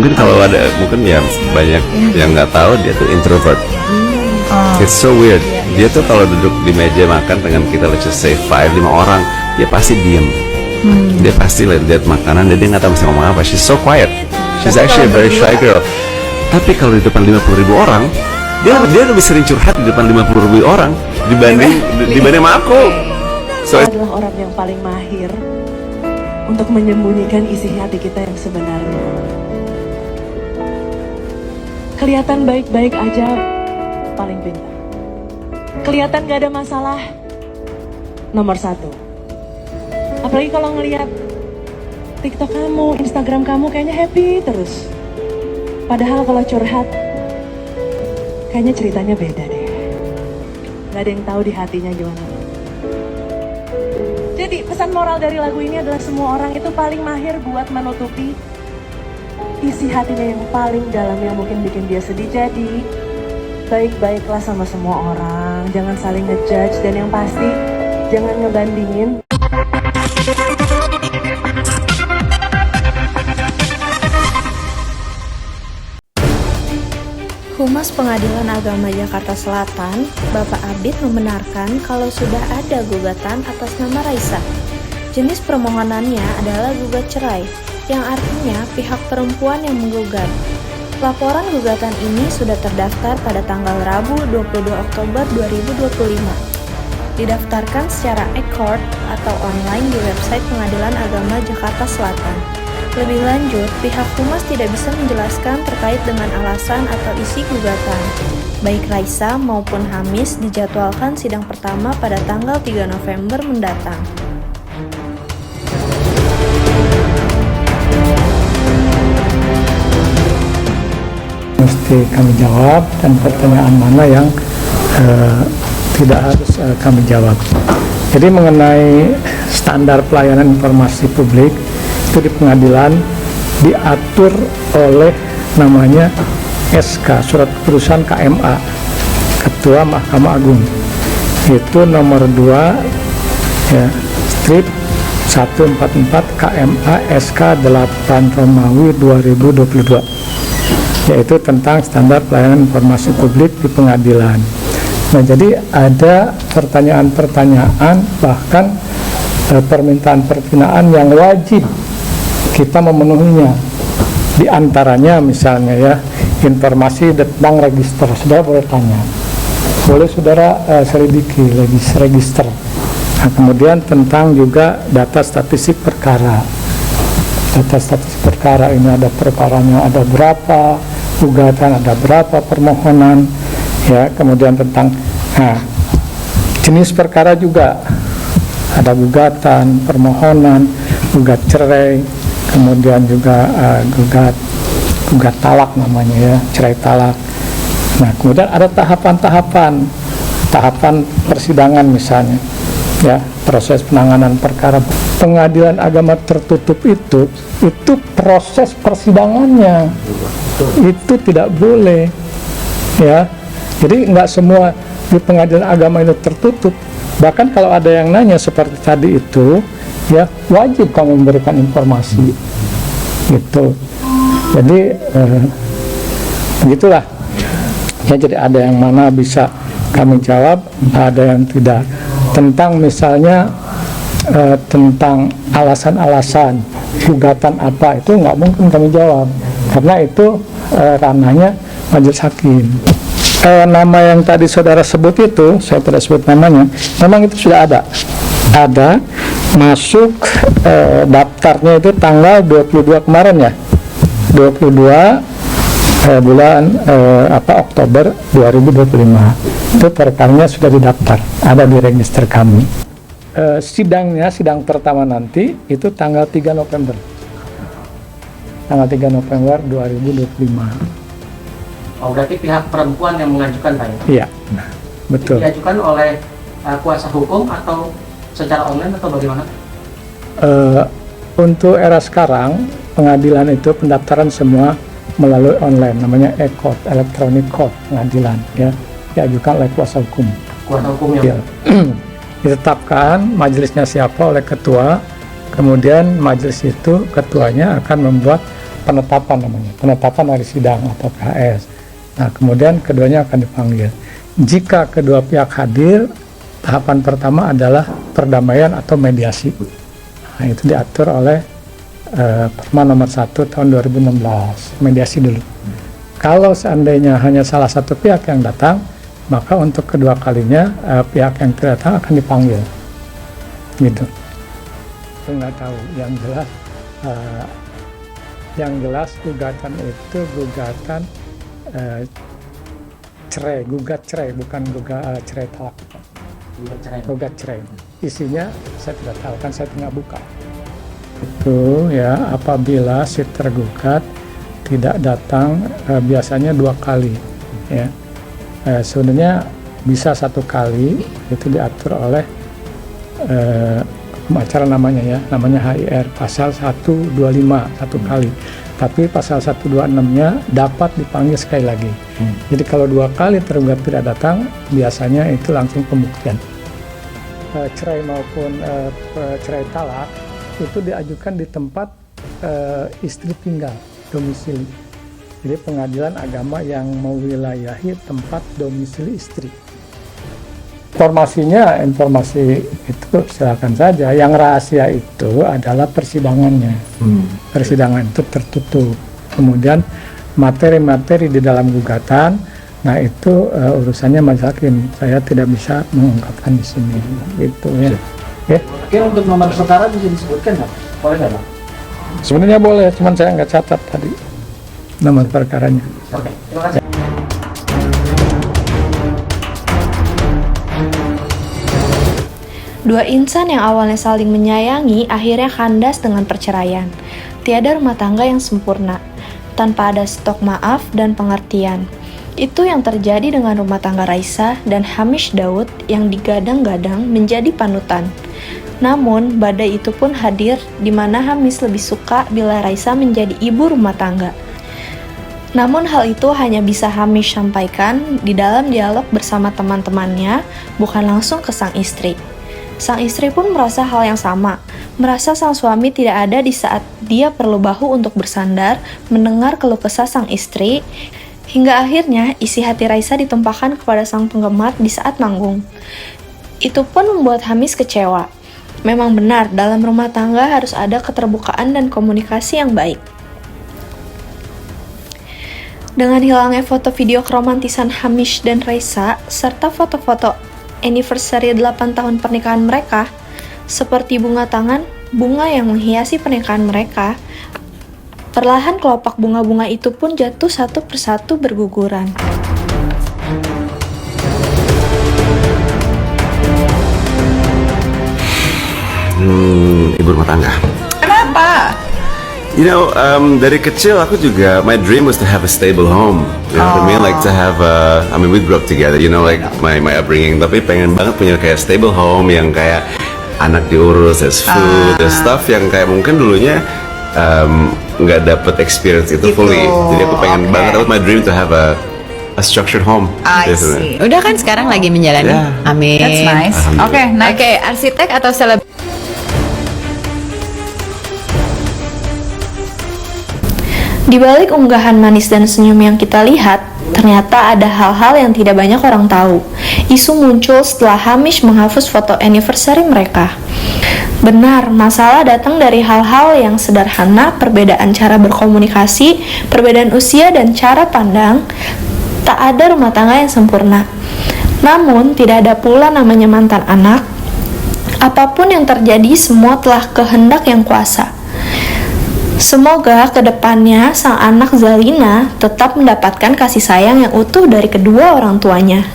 Mungkin kalau ada, mungkin ya banyak yang nggak tahu dia tuh introvert. It's so weird. Dia tuh kalau duduk di meja makan dengan kita, let's just say 5-5 orang, dia pasti diem. Dia pasti lihat makanan, dan dia nggak tahu mesti ngomong apa. She's so quiet. She's actually a very shy girl. Tapi kalau di depan 50.000 orang, dia lebih sering curhat di depan 50.000 orang dibanding sama aku. So adalah orang yang paling mahir untuk menyembunyikan isi hati kita yang sebenarnya. Kelihatan baik-baik aja paling pintar. Kelihatan gak ada masalah nomor 1. Apalagi kalau ngelihat TikTok kamu, Instagram kamu kayaknya happy terus. Padahal kalau curhat kayaknya ceritanya beda deh. Gak ada yang tahu di hatinya gimana. Jadi pesan moral dari lagu ini adalah semua orang itu paling mahir buat menutupi isi hatinya yang paling dalam yang mungkin bikin dia sedih. Jadi baik-baiklah sama semua orang, jangan saling ngejudge, dan yang pasti jangan ngebandingin. Humas Pengadilan Agama Jakarta Selatan, Bapak Abid membenarkan kalau sudah ada gugatan atas nama Raisa. Jenis permohonannya adalah gugat cerai, yang artinya pihak perempuan yang menggugat. Laporan gugatan ini sudah terdaftar pada tanggal Rabu 22 Oktober 2025. Didaftarkan secara e-court atau online di website Pengadilan Agama Jakarta Selatan. Lebih lanjut, pihak Humas tidak bisa menjelaskan terkait dengan alasan atau isi gugatan. Baik Raisa maupun Hamis dijadwalkan sidang pertama pada tanggal 3 November mendatang. Mesti kami jawab, dan pertanyaan mana yang tidak harus kami jawab. Jadi mengenai standar pelayanan informasi publik itu di pengadilan diatur oleh namanya SK, Surat Keputusan KMA, Ketua Mahkamah Agung. Itu nomor 2 ya, strip 144 KMA SK 8 Romawi 2022, yaitu tentang standar pelayanan informasi publik di pengadilan. Nah, jadi ada pertanyaan-pertanyaan, bahkan permintaan-permintaan yang wajib kita memenuhinya. Di antaranya misalnya ya, informasi tentang register. Saudara boleh tanya, boleh saudara selidiki register. Nah, kemudian tentang juga data statistik perkara. Data statistik perkara ini ada perkaranya, ada berapa gugatan, ada berapa permohonan, ya. Kemudian tentang jenis perkara juga ada gugatan, permohonan, gugat cerai, kemudian juga gugat talak namanya ya, cerai talak. Nah, kemudian ada tahapan persidangan misalnya, ya, proses penanganan perkara. Pengadilan agama tertutup itu proses persidangannya itu tidak boleh, ya. Jadi nggak semua di pengadilan agama itu tertutup. Bahkan kalau ada yang nanya seperti tadi itu, ya wajib kamu memberikan informasi, gitu. Jadi begitulah. Ya, jadi ada yang mana bisa kami jawab, ada yang tidak. Tentang misalnya tentang alasan-alasan gugatan apa, itu nggak mungkin kami jawab, karena itu ranahnya majelis hakim. Nama yang tadi saudara sebut itu, saya tidak sebut namanya, memang itu sudah ada masuk daftarnya itu tanggal 22 kemarin ya, 22 bulan Oktober 2025. Itu perkaranya sudah didaftar, ada di register kami. Sidang pertama nanti itu tanggal 3 November. Tanggal 3 November 2025. Oh, berarti pihak perempuan yang mengajukan, Pak? Iya, betul. Diajukan oleh kuasa hukum atau secara online atau bagaimana? Untuk era sekarang, pengadilan itu pendaftaran semua melalui online, namanya e-court, electronic court pengadilan, ya, diajukan oleh kuasa hukum. Kuasa hukumnya? Ya. Ditetapkan majelisnya siapa oleh ketua, kemudian majelis itu ketuanya akan membuat penetapan namanya, penetapan hari sidang atau PHS. Nah, kemudian keduanya akan dipanggil. Jika kedua pihak hadir, tahapan pertama adalah perdamaian atau mediasi. Nah, itu diatur oleh Perma nomor 1 tahun 2016, mediasi dulu. Kalau seandainya hanya salah satu pihak yang datang, maka untuk kedua kalinya pihak yang tidak datang akan dipanggil. Gitu. Saya nggak tahu, yang jelas gugatan itu gugatan cerai, gugat cerai, bukan cerai talak. Gugat cerai. Isinya saya tidak tahu, kan saya tinggal buka. Itu ya, apabila si tergugat tidak datang biasanya 2 kali ya. Sebenarnya bisa 1 kali, itu diatur oleh acara namanya HIR pasal 125 1 kali, tapi pasal 126-nya dapat dipanggil sekali lagi. Jadi kalau 2 kali tergugat tidak datang, biasanya itu langsung pembuktian. Cerai maupun cerai talak itu diajukan di tempat istri tinggal, domisili. Jadi pengadilan agama yang mewilayahi tempat domisili istri. Informasi itu silakan saja. Yang rahasia itu adalah persidangannya. Persidangan itu tertutup. Kemudian materi-materi di dalam gugatan, nah itu urusannya majelis hakim. Saya tidak bisa mengungkapkan di sini. Gitu ya. Oke, untuk nomor perkara bisa disebutkan nggak? Boleh nggak, Bang? Sebenarnya boleh, cuman saya nggak catat tadi nomor perkaranya. Oke, terima kasih. Dua insan yang awalnya saling menyayangi akhirnya kandas dengan perceraian. Tiada rumah tangga yang sempurna, tanpa ada stok maaf dan pengertian. Itu yang terjadi dengan rumah tangga Raisa dan Hamish Daud yang digadang-gadang menjadi panutan. Namun, badai itu pun hadir di mana Hamish lebih suka bila Raisa menjadi ibu rumah tangga. Namun hal itu hanya bisa Hamish sampaikan di dalam dialog bersama teman-temannya, bukan langsung ke sang istri. Sang istri pun merasa hal yang sama, merasa sang suami tidak ada di saat dia perlu bahu untuk bersandar, mendengar keluh kesah sang istri, hingga akhirnya isi hati Raisa ditumpahkan kepada sang penggemar di saat manggung. Itu pun membuat Hamish kecewa. Memang benar, dalam rumah tangga harus ada keterbukaan dan komunikasi yang baik. Dengan hilangnya foto video keromantisan Hamish dan Raisa, serta foto-foto anniversary 8 tahun pernikahan mereka, seperti bunga tangan, bunga yang menghiasi pernikahan mereka, perlahan kelopak bunga-bunga itu pun jatuh satu persatu berguguran. Ibu rumah tangga. Kenapa? You know, dari kecil aku juga, my dream was to have a stable home. You know what I mean? Like to have I mean, we grew up together, you know, like my upbringing. Tapi pengen banget punya kayak stable home yang kayak anak diurus, there's food, there's stuff yang kayak mungkin dulunya nggak dapet experience itu fully. Jadi aku pengen banget, my dream to have a structured home. I see. Udah kan sekarang lagi menjalani. Yeah. Amin. That's nice. Oke, next. Oke, arsitek atau selebriti? Di balik unggahan manis dan senyum yang kita lihat, ternyata ada hal-hal yang tidak banyak orang tahu. Isu muncul setelah Hamish menghapus foto anniversary mereka. Benar, masalah datang dari hal-hal yang sederhana, perbedaan cara berkomunikasi, perbedaan usia dan cara pandang. Tak ada rumah tangga yang sempurna. Namun, tidak ada pula namanya mantan anak. Apapun yang terjadi, semua telah kehendak yang kuasa. Semoga kedepannya sang anak Zalina tetap mendapatkan kasih sayang yang utuh dari kedua orang tuanya.